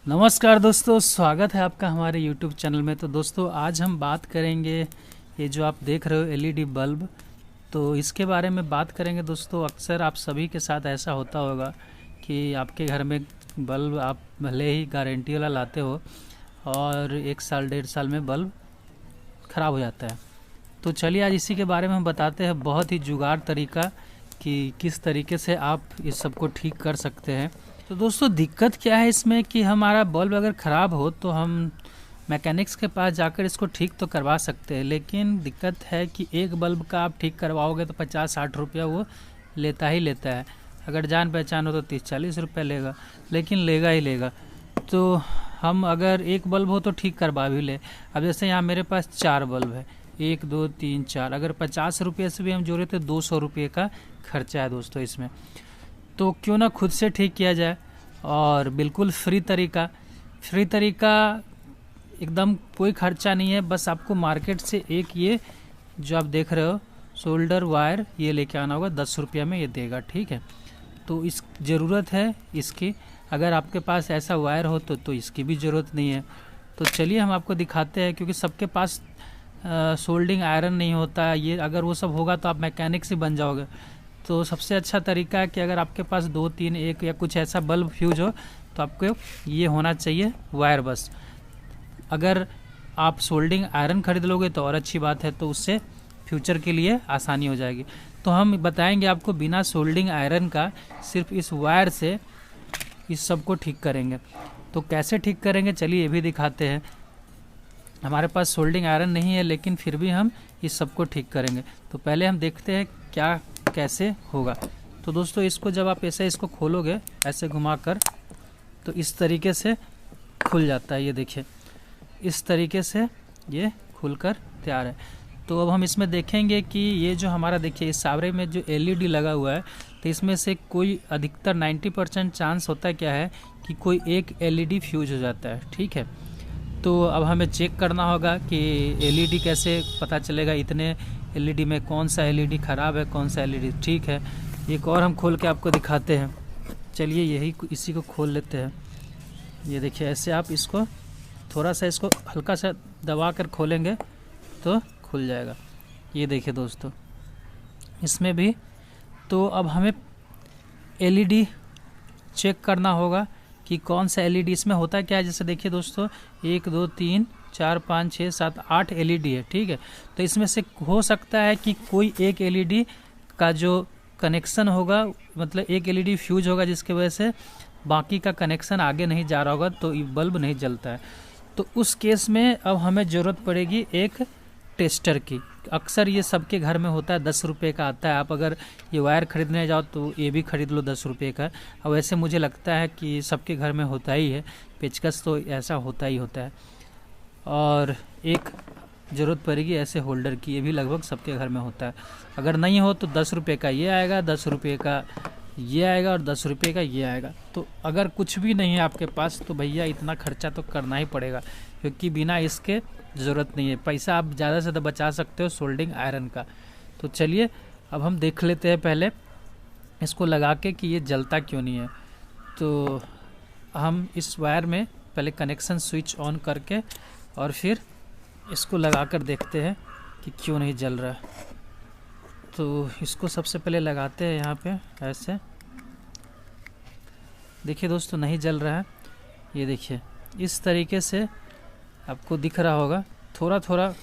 नमस्कार दोस्तों, स्वागत है आपका हमारे YouTube चैनल में। तो दोस्तों आज हम बात करेंगे ये जो आप देख रहे हो एलईडी बल्ब, तो इसके बारे में बात करेंगे। दोस्तों अक्सर आप सभी के साथ ऐसा होता होगा कि आपके घर में बल्ब आप भले ही गारंटी वाला लाते हो और 1 साल 1.5 साल में बल्ब ख़राब हो जाता है। तो चलिए आज इसी के बारे में हम बताते हैं, बहुत ही जुगाड़ तरीका कि किस तरीके से आप इस सब को ठीक कर सकते हैं। तो दोस्तों दिक्कत क्या है इसमें कि हमारा बल्ब अगर ख़राब हो तो हम मैकेनिक्स के पास जाकर इसको ठीक तो करवा सकते हैं, लेकिन दिक्कत है कि एक बल्ब का आप ठीक करवाओगे तो 50-60 रुपया वो लेता ही लेता है। अगर जान पहचान हो तो 30-40 रुपये लेगा, लेकिन लेगा ही लेगा। तो हम अगर एक बल्ब हो तो ठीक करवा भी ले। अब जैसे यहाँ मेरे पास 4 बल्ब है, 1 2 3 4, अगर 50 रुपये से भी हम जोड़े तो 200 रुपये का खर्चा है दोस्तों इसमें। तो क्यों ना खुद से ठीक किया जाए, और बिल्कुल फ्री तरीका एकदम कोई खर्चा नहीं है। बस आपको मार्केट से एक ये जो आप देख रहे हो शोल्डर वायर ये लेके आना होगा, 10 रुपया में ये देगा, ठीक है। तो इस ज़रूरत है इसकी, अगर आपके पास ऐसा वायर हो तो इसकी भी ज़रूरत नहीं है। तो चलिए हम आपको दिखाते हैं, क्योंकि सबके पास सोल्डिंग आयरन नहीं होता है। ये अगर वो सब होगा तो आप मैकेनिक से बन जाओगे। तो सबसे अच्छा तरीका है कि अगर आपके पास 2 3 1 या कुछ ऐसा बल्ब फ्यूज हो तो आपको ये होना चाहिए वायर बस। अगर आप सोल्डिंग आयरन खरीद लोगे तो और अच्छी बात है, तो उससे फ्यूचर के लिए आसानी हो जाएगी। तो हम बताएंगे आपको बिना सोल्डिंग आयरन का, सिर्फ इस वायर से इस सब को ठीक करेंगे। तो कैसे ठीक करेंगे चलिए ये भी दिखाते हैं। हमारे पास सोल्डिंग आयरन नहीं है, लेकिन फिर भी हम इस सब को ठीक करेंगे। तो पहले हम देखते हैं क्या कैसे होगा। तो दोस्तों इसको जब आप ऐसे इसको खोलोगे ऐसे घुमाकर, तो इस तरीके से खुल जाता है। ये देखिए इस तरीके से ये खुलकर तैयार है। तो अब हम इसमें देखेंगे कि ये जो हमारा देखिए इस सावरे में जो एलईडी लगा हुआ है, तो इसमें से कोई अधिकतर 90% चांस होता है क्या है कि कोई एक एलईडी फ्यूज हो जाता है, ठीक है। तो अब हमें चेक करना होगा कि एलईडी कैसे पता चलेगा, इतने एलईडी में कौन सा एलईडी ख़राब है कौन सा एलईडी ठीक है। एक और हम खोल के आपको दिखाते हैं। चलिए इसी को खोल लेते हैं। ये देखिए ऐसे आप इसको थोड़ा सा इसको हल्का सा दबा कर खोलेंगे तो खुल जाएगा। ये देखिए दोस्तों इसमें भी। तो अब हमें एलईडी चेक करना होगा कि कौन सा एलईडी इसमें होता है क्या है। जैसे देखिए दोस्तों 1 2 3 4 5 6 7 8 एलईडी है, ठीक है। तो इसमें से हो सकता है कि कोई एक एलईडी का जो कनेक्शन होगा, मतलब एक एलईडी फ्यूज होगा, जिसके वजह से बाकी का कनेक्शन आगे नहीं जा रहा होगा, तो ये बल्ब नहीं जलता है। तो उस केस में अब हमें ज़रूरत पड़ेगी एक टेस्टर की। अक्सर ये सबके घर में होता है, 10 रुपये का आता है। आप अगर ये वायर खरीदने जाओ तो ये भी खरीद लो 10 रुपये का। अब वैसे मुझे लगता है कि सबके घर में होता ही है, पेचकस तो ऐसा होता ही होता है। और एक ज़रूरत पड़ेगी ऐसे होल्डर की, ये भी लगभग सबके घर में होता है। अगर नहीं हो तो 10 रुपये का ये आएगा, 10 रुपये का ये आएगा और 10 रुपये का ये आएगा। तो अगर कुछ भी नहीं है आपके पास तो भैया इतना खर्चा तो करना ही पड़ेगा, क्योंकि बिना इसके ज़रूरत नहीं है। पैसा आप ज़्यादा से ज़्यादा बचा सकते हो सोल्डिंग आयरन का। तो चलिए अब हम देख लेते हैं पहले इसको लगा के कि ये जलता क्यों नहीं है। तो हम इस वायर में पहले कनेक्शन स्विच ऑन करके और फिर इसको लगा कर देखते हैं कि क्यों नहीं जल रहा है। तो इसको सबसे पहले लगाते हैं यहाँ पे ऐसे। देखिए दोस्तों नहीं जल रहा है। ये देखिए इस तरीके से आपको दिख रहा होगा, थोड़ा थोड़ा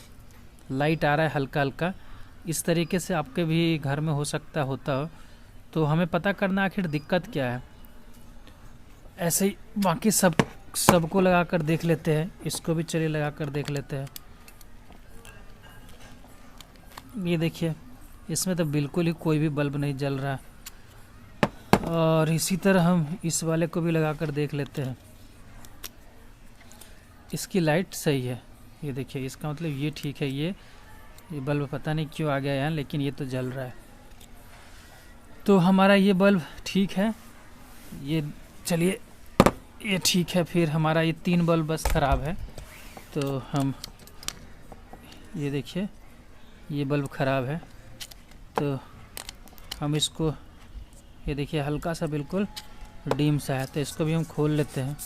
लाइट आ रहा है हल्का हल्का। इस तरीके से आपके भी घर में हो सकता होता हो। तो हमें पता करना आखिर दिक्कत क्या है। ऐसे ही बाकी सबको लगा कर देख लेते हैं। इसको भी चलिए लगा कर देख लेते हैं। ये देखिए इसमें तो बिल्कुल ही कोई भी बल्ब नहीं जल रहा। और इसी तरह हम इस वाले को भी लगा कर देख लेते हैं। इसकी लाइट सही है। ये देखिए इसका मतलब ये ठीक है। ये बल्ब पता नहीं क्यों आ गया यहाँ, लेकिन ये तो जल रहा है। तो हमारा ये बल्ब ठीक है। ये चलिए ये ठीक है। फिर हमारा ये 3 बल्ब बस ख़राब है। तो हम ये देखिए ये बल्ब ख़राब है। तो हम इसको ये देखिए हल्का सा बिल्कुल डीम सा है, तो इसको भी हम खोल लेते हैं।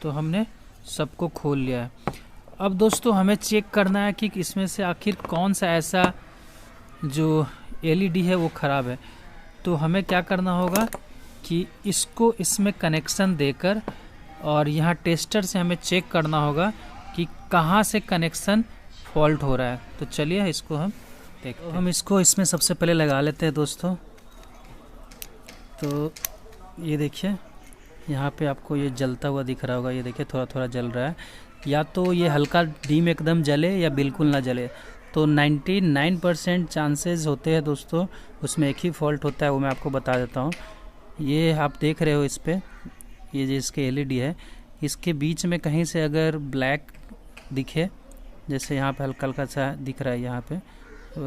तो हमने सबको खोल लिया है। अब दोस्तों हमें चेक करना है कि इसमें से आखिर कौन सा ऐसा जो एलईडी है वो ख़राब है। तो हमें क्या करना होगा कि इसको इसमें कनेक्शन देकर और यहाँ टेस्टर से हमें चेक करना होगा कि कहाँ से कनेक्शन फॉल्ट हो रहा है। तो चलिए इसको हम देखते हैं। हम इसको इसमें सबसे पहले लगा लेते हैं दोस्तों। तो ये देखिए यहाँ पे आपको ये जलता हुआ दिख रहा होगा, ये देखिए थोड़ा थोड़ा जल रहा है। या तो ये हल्का डीम एकदम जले या बिल्कुल ना जले। तो 99% चांसेस होते हैं दोस्तों, उसमें एक ही फॉल्ट होता है, वो मैं आपको बता देता हूँ। ये आप देख रहे हो इस पर, ये जो इसके एलईडी है, इसके बीच में कहीं से अगर ब्लैक दिखे, जैसे यहाँ पे हल्का हल्का सा दिख रहा है, यहाँ पे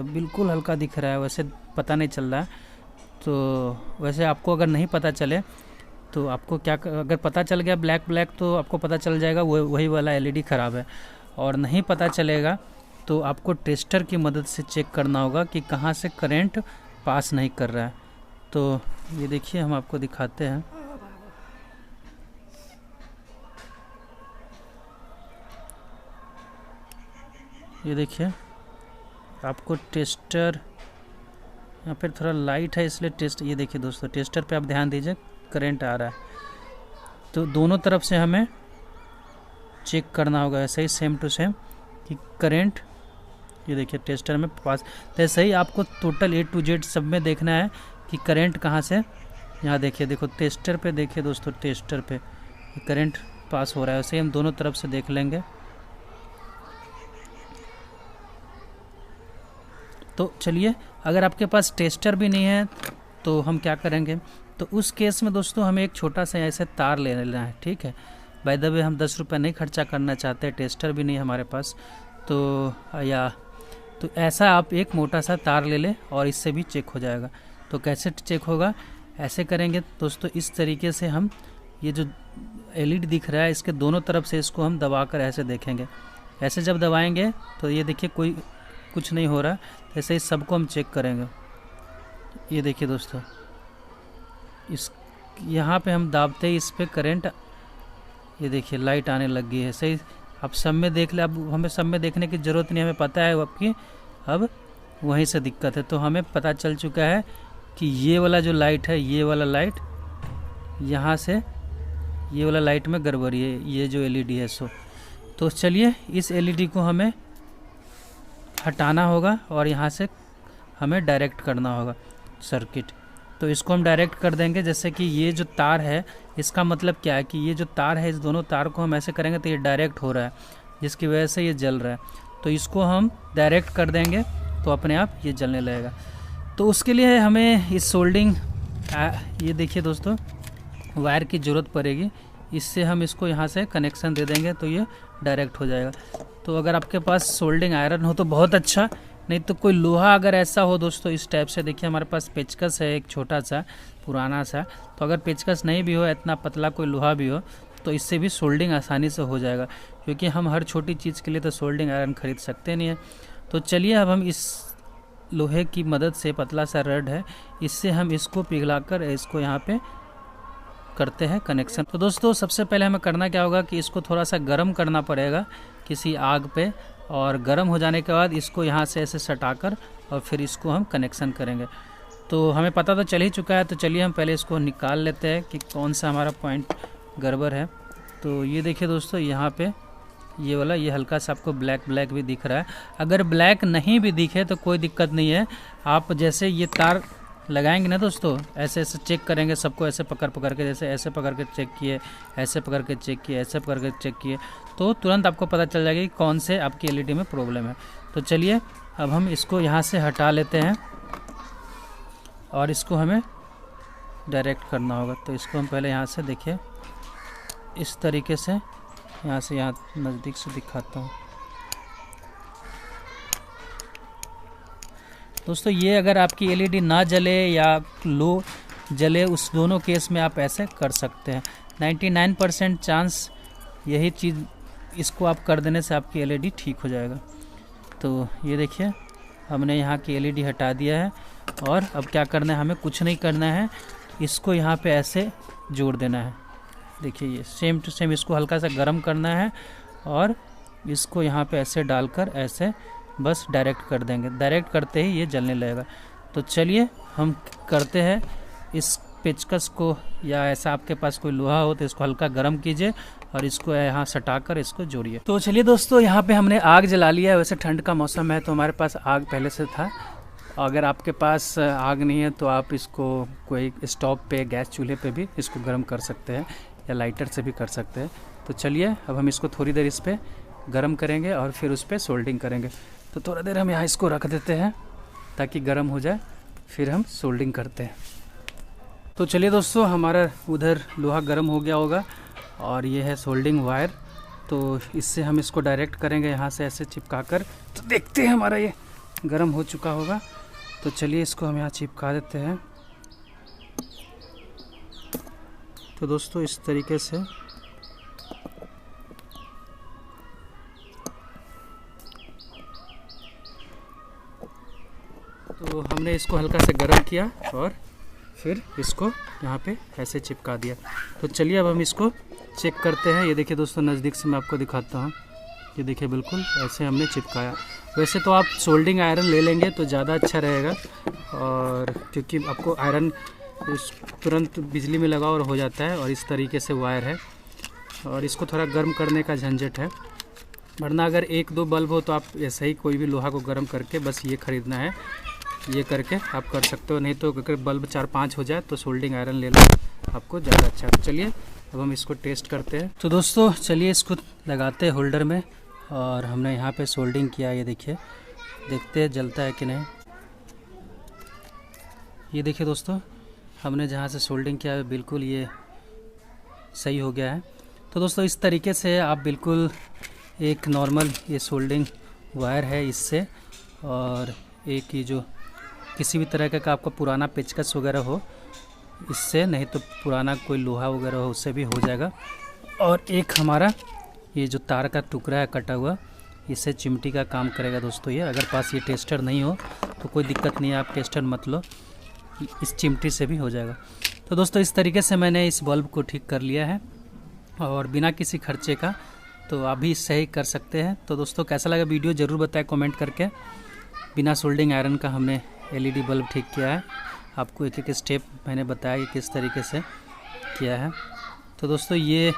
बिल्कुल हल्का दिख रहा है, वैसे पता नहीं चल रहा है। तो वैसे आपको अगर नहीं पता चले तो आपको क्या, अगर पता चल गया ब्लैक ब्लैक तो आपको पता चल जाएगा वही वाला एलईडी ख़राब है। और नहीं पता चलेगा तो आपको टेस्टर की मदद से चेक करना होगा कि कहाँ से करंट पास नहीं कर रहा है। तो ये देखिए हम आपको दिखाते हैं। ये देखिए आपको टेस्टर, यहाँ पर थोड़ा लाइट है इसलिए टेस्ट, ये देखिए दोस्तों टेस्टर पे आप ध्यान दीजिए, करंट आ रहा है। तो दोनों तरफ से हमें चेक करना होगा ऐसे ही सेम टू सेम कि करंट, ये देखिए टेस्टर में पास। तो ऐसे ही आपको टोटल A to Z सब में देखना है कि करंट कहाँ से, यहाँ देखिए, देखो टेस्टर पे देखिए दोस्तों, टेस्टर पे करंट पास हो रहा है। ऐसे ही हम दोनों तरफ से देख लेंगे। तो चलिए, अगर आपके पास टेस्टर भी नहीं है तो हम क्या करेंगे, तो उस केस में दोस्तों हमें एक छोटा सा ऐसे तार ले लेना है, ठीक है। बाय द वे हम 10 रुपये नहीं खर्चा करना चाहते, टेस्टर भी नहीं हमारे पास, तो ऐसा आप एक मोटा सा तार ले लें और इससे भी चेक हो जाएगा। तो कैसे चेक होगा, ऐसे करेंगे दोस्तों, इस तरीके से हम ये जो एलईडी दिख रहा है इसके दोनों तरफ से इसको हम दबाकर ऐसे देखेंगे। ऐसे जब दबाएंगे तो ये देखिए कुछ नहीं हो रहा, ऐसे ही सबको हम चेक करेंगे। ये देखिए दोस्तों, इस यहाँ पे हम दाबते ही इस पे करंट, ये देखिए लाइट आने लग गई है। सही, आप सब में देख ले, अब हमें सब में देखने की ज़रूरत नहीं, हमें पता है आपकी अब वहीं से दिक्कत है। तो हमें पता चल चुका है कि ये वाला जो लाइट है, ये वाला लाइट यहाँ से, ये वाला लाइट में गड़बड़ी है, ये जो एलईडी है। तो चलिए इस एलईडी को हमें हटाना होगा और यहाँ से हमें डायरेक्ट करना होगा सर्किट। तो इसको हम डायरेक्ट कर देंगे। जैसे कि ये जो तार है, इसका मतलब क्या है कि ये जो तार है, इस दोनों तार को हम ऐसे करेंगे तो ये डायरेक्ट हो रहा है, जिसकी वजह से ये जल रहा है। तो इसको हम डायरेक्ट कर देंगे तो अपने आप ये जलने लगेगा। तो उसके लिए हमें इस सोल्डिंग, ये देखिए दोस्तों, वायर की ज़रूरत पड़ेगी। इससे हम इसको यहाँ से कनेक्शन दे देंगे तो ये डायरेक्ट हो जाएगा। तो अगर आपके पास सोल्डिंग आयरन हो तो बहुत अच्छा, नहीं तो कोई लोहा अगर ऐसा हो दोस्तों इस टाइप से, देखिए हमारे पास पेचकस है एक छोटा सा पुराना सा। तो अगर पेचकस नहीं भी हो, इतना पतला कोई लोहा भी हो, तो इससे भी सोल्डिंग आसानी से हो जाएगा, क्योंकि हम हर छोटी चीज़ के लिए तो सोल्डिंग आयरन खरीद सकते नहीं है। तो चलिए अब हम इस लोहे की मदद से, पतला सा रड है, इससे हम इसको पिघलाकर इसको यहाँ पे करते हैं कनेक्शन। तो दोस्तों सबसे पहले हमें करना क्या होगा कि इसको थोड़ा सा गर्म करना पड़ेगा किसी आग पे, और गर्म हो जाने के बाद इसको यहाँ से ऐसे सटाकर और फिर इसको हम कनेक्शन करेंगे। तो हमें पता तो चल ही चुका है, तो चलिए हम पहले इसको निकाल लेते हैं कि कौन सा हमारा पॉइंट गड़बड़ है। तो ये देखिए दोस्तों, यहाँ पे ये वाला, ये हल्का सा आपको ब्लैक ब्लैक भी दिख रहा है। अगर ब्लैक नहीं भी दिखे तो कोई दिक्कत नहीं है, आप जैसे ये तार लगाएंगे ना दोस्तों, ऐसे ऐसे चेक करेंगे सबको, ऐसे पकड़ पकड़ के, जैसे ऐसे पकड़ के चेक किए, ऐसे पकड़ के चेक किए, ऐसे पकड़ के चेक किए, तो तुरंत आपको पता चल जाएगा कि कौन से आपकी एलईडी में प्रॉब्लम है। तो चलिए अब हम इसको यहाँ से हटा लेते हैं और इसको हमें डायरेक्ट करना होगा। तो इसको हम पहले यहाँ से, देखिए इस तरीके से, यहाँ से, यहाँ नज़दीक से दिखाता हूँ दोस्तों। ये अगर आपकी एलईडी ना जले या लो जले, उस दोनों केस में आप ऐसे कर सकते हैं। 99% चांस यही चीज़, इसको आप कर देने से आपकी एलईडी ठीक हो जाएगा। तो ये देखिए हमने यहाँ की एलईडी हटा दिया है, और अब क्या करना है, हमें कुछ नहीं करना है, इसको यहाँ पे ऐसे जोड़ देना है। देखिए ये सेम टू सेम इसको हल्का सा गर्म करना है और इसको यहाँ पे ऐसे डालकर ऐसे बस डायरेक्ट कर देंगे। डायरेक्ट करते ही ये जलने लगेगा। तो चलिए हम करते हैं इस पेचकस को, या ऐसा आपके पास कोई लोहा हो तो इसको हल्का गर्म कीजिए और इसको यहाँ सटाकर इसको जोड़िए। तो चलिए दोस्तों, यहाँ पे हमने आग जला लिया है। वैसे ठंड का मौसम है तो हमारे पास आग पहले से था। अगर आपके पास आग नहीं है तो आप इसको कोई स्टोव पे, गैस चूल्हे पे भी इसको गर्म कर सकते हैं या लाइटर से भी कर सकते हैं। तो चलिए अब हम इसको थोड़ी देर इस पर गर्म करेंगे और फिर उस पर सोल्डिंग करेंगे। तो थोड़ा देर हम यहाँ इसको रख देते हैं ताकि गर्म हो जाए, फिर हम सोल्डिंग करते हैं। तो चलिए दोस्तों, हमारा उधर लोहा गर्म हो गया होगा और ये है सोल्डिंग वायर। तो इससे हम इसको डायरेक्ट करेंगे यहाँ से ऐसे चिपका कर। तो देखते हैं हमारा ये गर्म हो चुका होगा। तो चलिए इसको हम यहाँ चिपका देते हैं। तो दोस्तों इस तरीके से तो हमने इसको हल्का से गर्म किया और फिर इसको यहाँ पे ऐसे चिपका दिया। तो चलिए अब हम इसको चेक करते हैं। ये देखिए दोस्तों, नज़दीक से मैं आपको दिखाता हूँ। ये देखिए बिल्कुल ऐसे हमने चिपकाया। वैसे तो आप सोल्डिंग आयरन ले लेंगे तो ज़्यादा अच्छा रहेगा, और क्योंकि आपको आयरन तुरंत बिजली में लगा और हो जाता है। और इस तरीके से वायर है और इसको थोड़ा गर्म करने का झंझट है। वरना अगर एक दो बल्ब हो तो आप ऐसे ही कोई भी लोहा को गर्म करके बस ये ख़रीदना है, ये करके आप कर सकते हो। नहीं तो अगर बल्ब 4-5 हो जाए तो सोल्डिंग आयरन ले लो, आपको ज़्यादा अच्छा है। चलिए अब हम इसको टेस्ट करते हैं। तो दोस्तों चलिए इसको लगाते हैं होल्डर में, और हमने यहाँ पे सोल्डिंग किया। ये देखिए, देखते हैं जलता है कि नहीं। ये देखिए दोस्तों, हमने जहाँ से सोल्डिंग किया है बिल्कुल ये सही हो गया है। तो दोस्तों इस तरीके से आप बिल्कुल एक नॉर्मल ये सोल्डिंग वायर है इससे, और एक ये जो किसी भी तरह का आपका पुराना पेचकस वगैरह हो इससे, नहीं तो पुराना कोई लोहा वगैरह हो उससे भी हो जाएगा। और एक हमारा ये जो तार का टुकड़ा है कटा हुआ, इससे चिमटी का काम करेगा दोस्तों ये। अगर पास ये टेस्टर नहीं हो तो कोई दिक्कत नहीं है, आप टेस्टर मत लो, इस चिमटी से भी हो जाएगा। तो दोस्तों इस तरीके से मैंने इस बल्ब को ठीक कर लिया है और बिना किसी खर्चे का, तो आप भी सही कर सकते हैं। तो दोस्तों कैसा लगा वीडियो ज़रूर बताएं कमेंट करके। बिना सोल्डिंग आयरन का हमने एलईडी बल्ब ठीक किया है। आपको एक एक स्टेप मैंने बताया कि किस तरीके से किया है। तो दोस्तों ये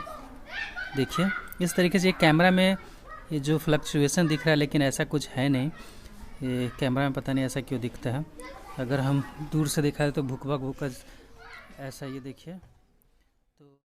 देखिए इस तरीके से, ये कैमरा में ये जो फ्लक्चुएशन दिख रहा है लेकिन ऐसा कुछ है नहीं, ये कैमरा में पता नहीं ऐसा क्यों दिखता है। अगर हम दूर से दिखाएं तो भुकभक भुकभक ऐसा, ये देखिए। तो